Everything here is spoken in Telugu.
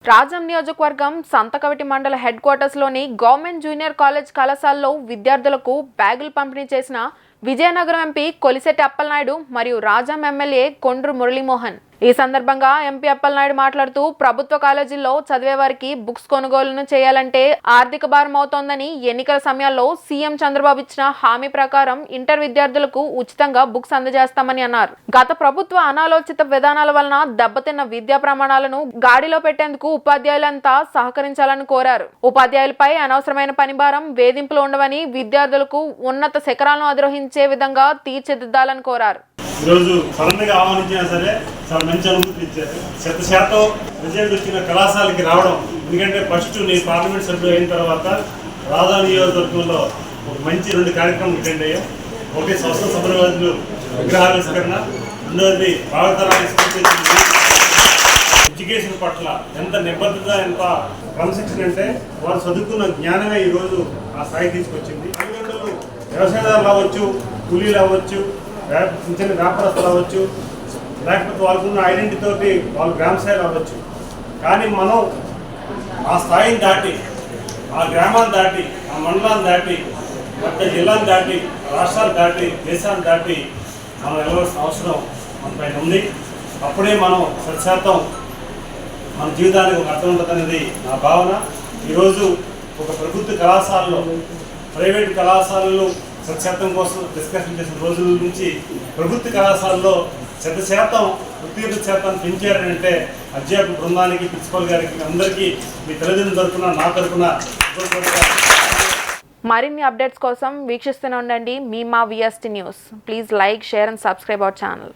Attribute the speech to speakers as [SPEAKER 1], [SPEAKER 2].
[SPEAKER 1] రాజం నియోజకవర్గం సంతకవిటి మండల హెడ్ క్వార్టర్స్లోని గవర్నమెంట్ జూనియర్ కాలేజ్ కళాశాలలో విద్యార్థులకు బ్యాగులు పంపిణీ చేసిన విజయనగరం ఎంపీ కొలిశెట్టి అప్పలనాయుడు మరియు రాజం ఎమ్మెల్యే కొండ్రు మురళీమోహన్. ఈ సందర్భంగా ఎంపీ అప్పలనాయుడు మాట్లాడుతూ ప్రభుత్వ కాలేజీల్లో చదివే వారికి బుక్స్ కొనుగోలును చేయాలంటే ఆర్థిక భారం అవుతోందని, ఎన్నికల సమయాల్లో సీఎం చంద్రబాబు ఇచ్చిన హామీ ప్రకారం ఇంటర్ విద్యార్థులకు ఉచితంగా బుక్స్ అందజేస్తామని అన్నారు. గత ప్రభుత్వ అనాలోచిత విధానాల వలన దెబ్బతిన్న విద్యా ప్రమాణాలను గాడిలో పెట్టేందుకు ఉపాధ్యాయులంతా సహకరించాలని కోరారు. ఉపాధ్యాయులపై అనవసరమైన పనిభారం, వేధింపులు ఉండవని, విద్యార్థులకు ఉన్నత శిఖరాలను అధిరోహించే విధంగా తీర్చిదిద్దాలని కోరారు.
[SPEAKER 2] ఈరోజు సడన్గా ఆహ్వానించినా సరే చాలా మంచి అనుభూతి ఇచ్చారు. 100% రిజల్ట్ వచ్చిన కళాశాలకి రావడం, ఎందుకంటే ఫస్ట్ నేను పార్లమెంట్ సభ్యులు అయిన తర్వాత రాజా నియోజకవర్గంలో ఒక మంచి 2 కార్యక్రమాలు అటెండ్ అయ్యాం. ఒకటి స్వస్థ సమరవాదులు విగ్రహావిష్కరణ, రెండవది భారతరాలు ఎడ్యుకేషన్ పట్ల ఎంత నిబద్ధత, ఎంత క్రమశిక్షణ అంటే వారు చదువుకున్న జ్ఞానమే ఈరోజు ఆ స్థాయి తీసుకొచ్చింది. తల్లిదండ్రులు వ్యవసాయదారులు అవ్వచ్చు, కూలీలు అవ్వచ్చు, చిన్న వ్యాపారస్తులు అవ్వచ్చు, లేకపోతే వాళ్ళకున్న ఐడెంటిటీతోటి వాళ్ళు గ్రామ స్థాయిలు అవ్వచ్చు. కానీ మనం ఆ స్థాయిని దాటి, ఆ గ్రామాన్ని దాటి, ఆ మండలాన్ని దాటి, మొత్తం జిల్లాను దాటి, రాష్ట్రాలు దాటి, దేశాన్ని దాటి మనం వెళ్ళవలసిన అవసరం మన పైన ఉంది. అప్పుడే మనం 100% మన జీవితానికి ఒక అర్థం ఉంటుంది అనేది నా భావన. ఈరోజు ఒక ప్రభుత్వ కళాశాలలో, ప్రైవేటు కళాశాలలు 100% కోసం డిస్కషన్ చేసిన రోజుల నుంచి ప్రభుత్వ కళాశాలలో 100% ఉత్తీర్ణ శాతాన్ని పెంచారంటే అధ్యాపక బృందానికి, ప్రిన్సిపల్ గారికి, అందరికీ మీ తల్లిదండ్రుల తరఫున, నా తరఫున.
[SPEAKER 1] మరిన్ని అప్డేట్స్ కోసం వీక్షిస్తూనే ఉండండి మీ మా VST news. Please like, share and subscribe our channel.